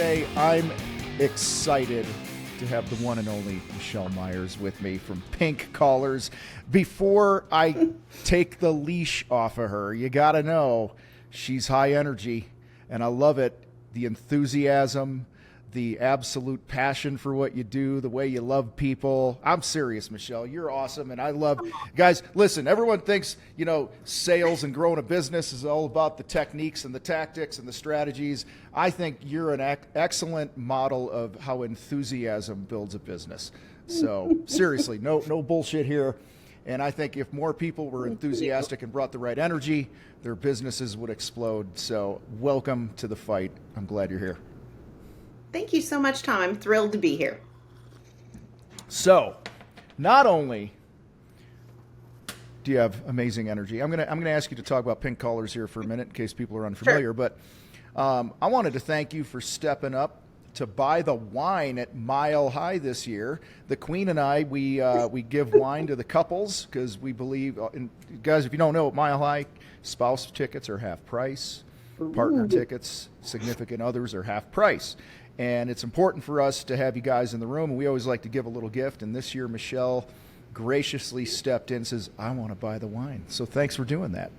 Today, I'm excited to have the one and only Michelle Myers with me from Pink Collars. Before I take the leash off of her, you got to know she's high energy, and I love it. The enthusiasm, the absolute passion for what you do, the way you love people. I'm serious, Michelle. You're awesome, and I love... Guys, listen, everyone thinks, sales and growing a business is all about the techniques and the tactics and the strategies. I think you're an excellent model of how enthusiasm builds a business. So, seriously, no bullshit here. And I think if more people were enthusiastic and brought the right energy, their businesses would explode. So, welcome to the fight. I'm glad you're here. Thank you so much, Tom. I'm thrilled to be here. So, not only do you have amazing energy, I'm gonna ask you to talk about Pink Collars here for a minute in case people are unfamiliar. Sure. But I wanted to thank you for stepping up to buy the wine at Mile High this year. The Queen and I, we give wine to the couples because we believe. And guys, if you don't know, at Mile High, spouse tickets are half price, partner tickets, significant others are half price. And it's important for us to have you guys in the room. And we always like to give a little gift. And this year, Michelle graciously stepped in and says, I want to buy the wine. So thanks for doing that.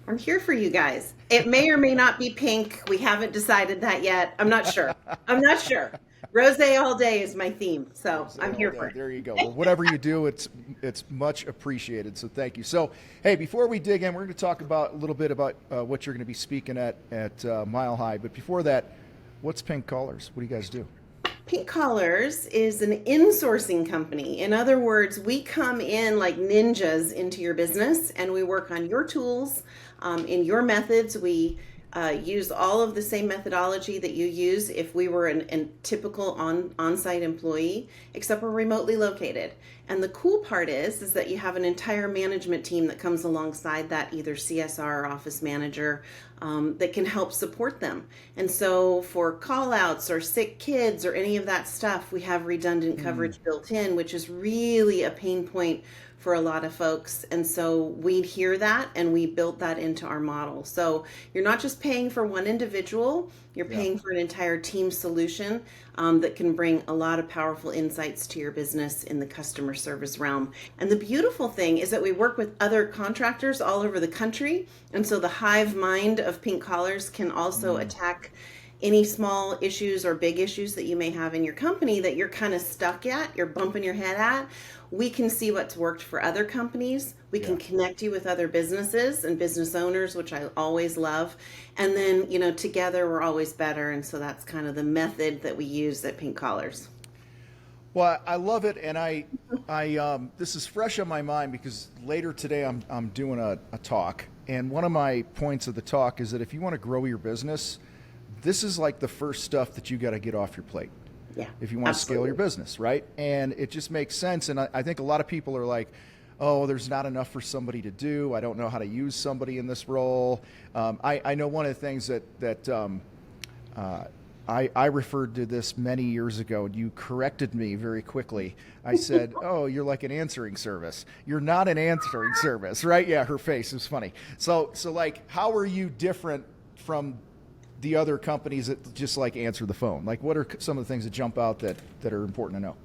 I'm here for you guys. It may or may not be pink. We haven't decided that yet. I'm not sure. Rosé all day is my theme. So I'm here for it. There you go. Well, whatever you do, it's much appreciated. So thank you. So, hey, before we dig in, we're going to talk about a little bit about what you're going to be speaking at Mile High. But before that, what's Pink Collars? What do you guys do? Pink Collars is an insourcing company. In other words, we come in like ninjas into your business and we work on your tools, in your methods. We use all of the same methodology that you use if we were a typical on-site employee, except we're remotely located. And the cool part is that you have an entire management team that comes alongside that, either CSR or office manager, that can help support them. And so for call outs or sick kids or any of that stuff, we have redundant coverage built in, which is really a pain point for a lot of folks. And so we hear that and we built that into our model. So you're not just paying for one individual, you're paying for an entire team solution that can bring a lot of powerful insights to your business in the customer service realm. And the beautiful thing is that we work with other contractors all over the country. And so the hive mind of Pink Collars can also attack any small issues or big issues that you may have in your company that you're kind of stuck at, you're bumping your head at. We can see what's worked for other companies. We can connect you with other businesses and business owners, which I always love. And then, together we're always better. And so that's kind of the method that we use at Pink Collars. Well, I love it. And I this is fresh on my mind because later today I'm doing a talk. And one of my points of the talk is that if you want to grow your business, this is like the first stuff that you got to get off your plate. Yeah, if you want to scale your business, right? And it just makes sense. And I think a lot of people are like, oh, there's not enough for somebody to do. I don't know how to use somebody in this role. I know one of the things that I referred to this many years ago, and you corrected me very quickly. I said, oh, you're like an answering service. You're not an answering service, right? Yeah, her face is funny. So like, how are you different from the other companies that just like answer the phone? Like, what are some of the things that jump out that are important to know?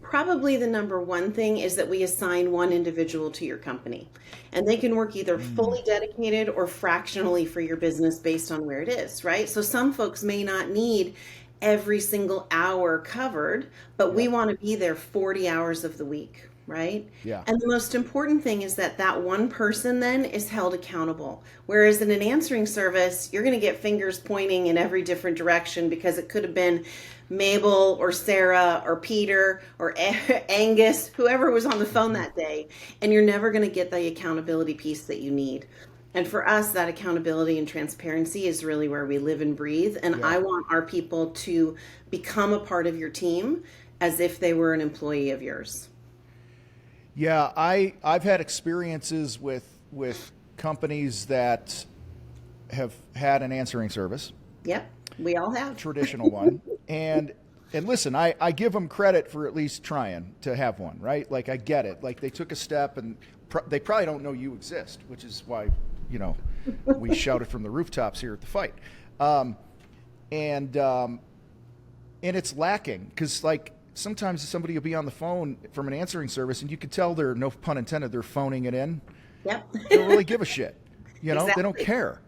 Probably the number one thing is that we assign one individual to your company, and they can work either fully dedicated or fractionally for your business based on where it is, right? So some folks may not need every single hour covered, but we want to be there 40 hours of the week, right? Yeah. And the most important thing is that one person then is held accountable. Whereas in an answering service, you're going to get fingers pointing in every different direction because it could have been Mabel or Sarah or Peter or Angus, whoever was on the phone that day, and you're never going to get the accountability piece that you need. And for us, that accountability and transparency is really where we live and breathe. And I want our people to become a part of your team as if they were an employee of yours. Yeah, I've had experiences with companies that have had an answering service. Yep, we all have. Traditional one. And listen, I give them credit for at least trying to have one, right? Like, I get it. Like, they took a step, and they probably don't know you exist, which is why, we shouted from the rooftops here at the fight. and it's lacking because like sometimes somebody will be on the phone from an answering service and you can tell they're, no pun intended, they're phoning it in. Yep. They don't really give a shit. You know, Exactly. they don't care.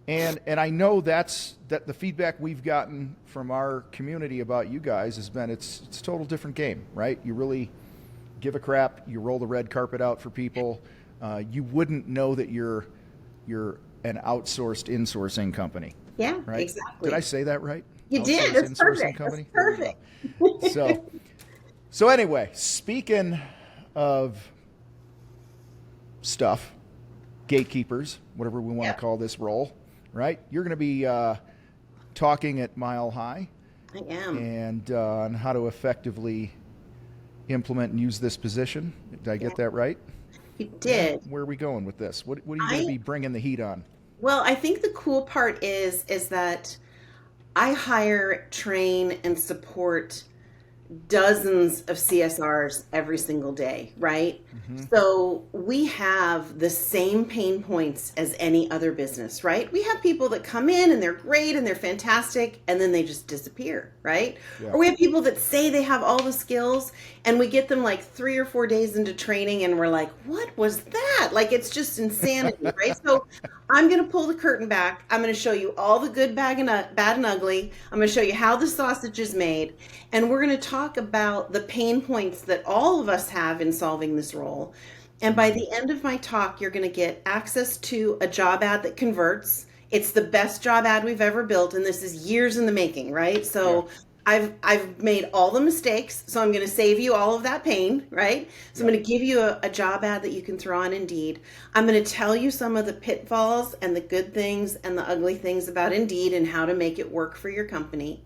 And I know that the feedback we've gotten from our community about you guys has been it's a total different game, right? You really give a crap. You roll the red carpet out for people. You wouldn't know that you're an outsourced insourcing company. Yeah, Right? exactly. Did I say that right? You did. Outsourced That's insourcing perfect. company? That's There you perfect. go. So anyway, speaking of stuff, gatekeepers, whatever we want Yeah. to call this role, right? You're going to be talking at Mile High I am. and on how to effectively implement and use this position. Did I get that right? You did. Where are we going with this? What are you going to be bringing the heat on? Well, I think the cool part is that I hire, train, and support dozens of CSRs every single day, right? So we have the same pain points as any other business, right? We have people that come in and they're great and they're fantastic and then they just disappear, right? Yeah. Or we have people that say they have all the skills and we get them like 3 or 4 days into training and we're like, what was that? Like, it's just insanity, right? So I'm going to pull the curtain back. I'm going to show you all the good, bad, and ugly. I'm going to show you how the sausage is made. And we're going to talk about the pain points that all of us have in solving this role. And by the end of my talk, you're going to get access to a job ad that converts. It's the best job ad we've ever built. And this is years in the making, right? So I've made all the mistakes. So I'm going to save you all of that pain, right? So I'm going to give you a job ad that you can throw on Indeed. I'm going to tell you some of the pitfalls and the good things and the ugly things about Indeed and how to make it work for your company.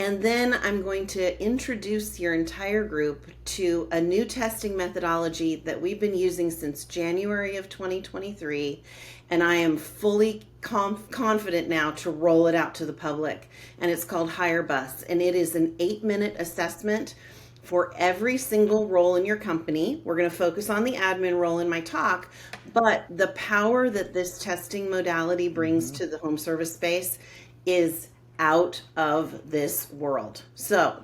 And then I'm going to introduce your entire group to a new testing methodology that we've been using since January of 2023. And I am fully confident now to roll it out to the public. And it's called HireBuss. And it is an 8-minute assessment for every single role in your company. We're going to focus on the admin role in my talk. But the power that this testing modality brings to the home service space is out of this world. So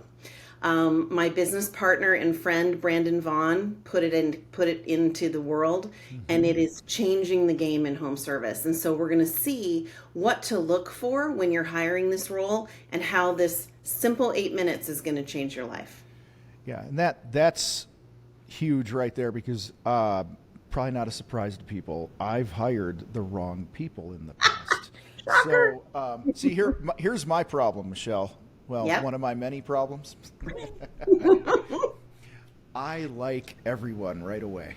my business partner and friend Brandon Vaughn put it into the world, and it is changing the game in home service. And so we're going to see what to look for when you're hiring this role and how this simple 8 minutes is going to change your life. Yeah, and that's huge right there because probably not a surprise to people. I've hired the wrong people in the past. Shocker. So, see, here's my problem, Michelle. Well, one of my many problems. I like everyone right away.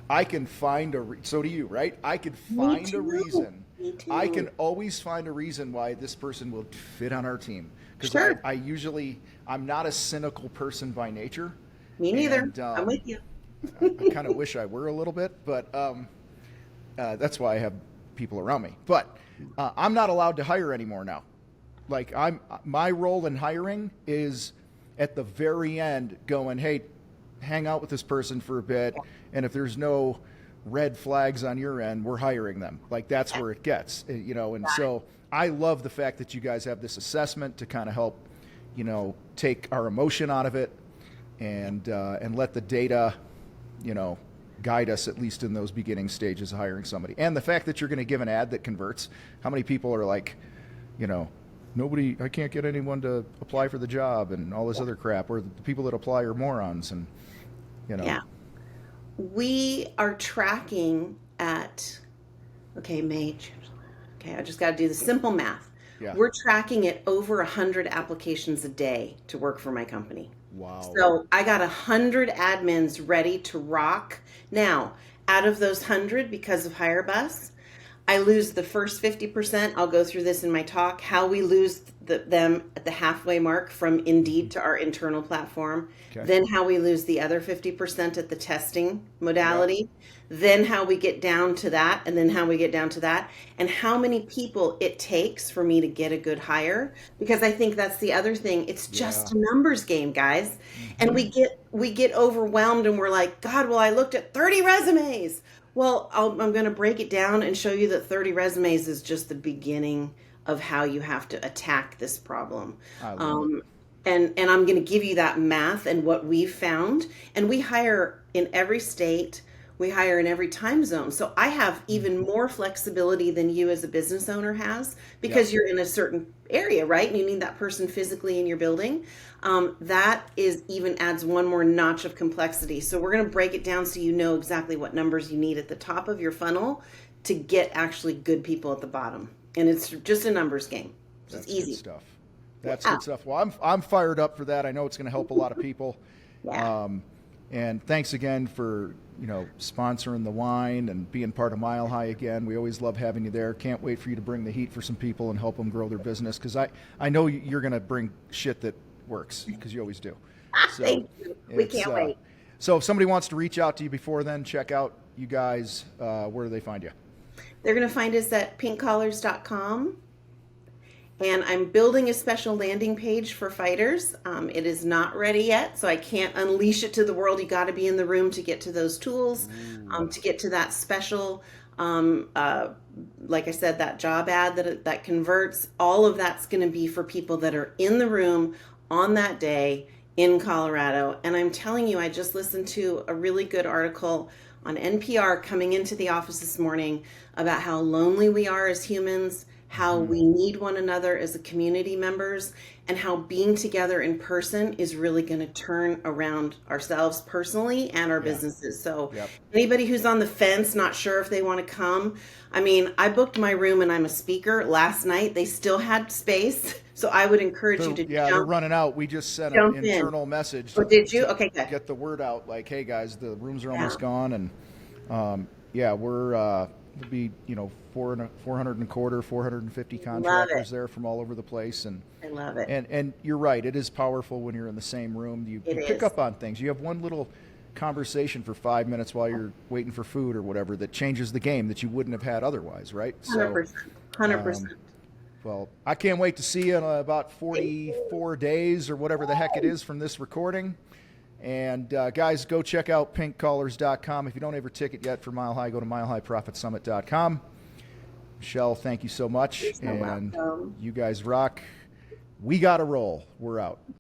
I can find so do you, right? I can find a reason. Me too. I can always find a reason why this person will fit on our team. Because Sure. I'm not a cynical person by nature. Me neither. And, I'm with you. I kind of wish I were a little bit, but that's why I have people around me. But I'm not allowed to hire anymore now. Like my role in hiring is at the very end going, hey, hang out with this person for a bit. And if there's no red flags on your end, we're hiring them. Like that's where it gets, you know? And so I love the fact that you guys have this assessment to kind of help, you know, take our emotion out of it and let the data, you know, guide us at least in those beginning stages of hiring somebody. And the fact that you're going to give an ad that converts. How many people are like, you know, I can't get anyone to apply for the job and all this other crap, or the people that apply are morons, and you know. Yeah. We are tracking at, May. I just got to do the simple math. Yeah. We're tracking at over 100 applications a day to work for my company. Wow. So I got 100 admins ready to rock. Now, out of those 100, because of HireBuss, I lose the first 50%. I'll go through this in my talk, how we lose them at the halfway mark from Indeed to our internal platform. Okay. Then how we lose the other 50% at the testing modality. Then how we get down to that, and then how we get down to that, and how many people it takes for me to get a good hire. Because I think that's the other thing. It's just a numbers game, guys. And we get overwhelmed and we're like, God, well, I looked at 30 resumes. Well, I'm going to break it down and show you that 30 resumes is just the beginning of how you have to attack this problem. and I'm going to give you that math and what we've found. And we hire in every state, we hire in every time zone. So I have even more flexibility than you as a business owner has, because you're in a certain area, right? And you need that person physically in your building. That is even adds one more notch of complexity. So we're going to break it down so you know exactly what numbers you need at the top of your funnel to get actually good people at the bottom. And it's just a numbers game. So That's it's easy good stuff. That's good stuff. Well, I'm fired up for that. I know it's going to help a lot of people. Yeah. And thanks again for, sponsoring the wine and being part of Mile High again. We always love having you there. Can't wait for you to bring the heat for some people and help them grow their business, because I know you're going to bring shit that works, because you always do. So Thank you. We can't wait. So if somebody wants to reach out to you before then, check out you guys. Where do they find you? They're going to find us at pinkcollars.com. And I'm building a special landing page for fighters. It is not ready yet, so I can't unleash it to the world. You got to be in the room to get to those tools, to get to that special, like I said, that job ad that converts. All of that's going to be for people that are in the room on that day in Colorado. And I'm telling you, I just listened to a really good article on NPR coming into the office this morning about how lonely we are as humans, how we need one another as a community members, and how being together in person is really going to turn around ourselves personally and our businesses. So anybody who's on the fence, not sure if they want to come, I mean, I booked my room and I'm a speaker last night. They still had space. So I would encourage you to they're running out. We just sent an internal message. Oh, did you? Okay, good. Get the word out, like, hey guys, the rooms are almost gone, and we're there'll be 400 and a quarter, 450 contractors there from all over the place, and I love it. And you're right, it is powerful when you're in the same room. You pick up on things. You have one little conversation for 5 minutes while you're waiting for food or whatever that changes the game that you wouldn't have had otherwise, right? 100%. 100%. Well, I can't wait to see you in about 44 days or whatever the heck it is from this recording. And guys, go check out pinkcollars.com. If you don't have your ticket yet for Mile High, go to milehighprofitsummit.com. Michelle, thank you so much. You're so welcome. You guys rock. We got to roll. We're out.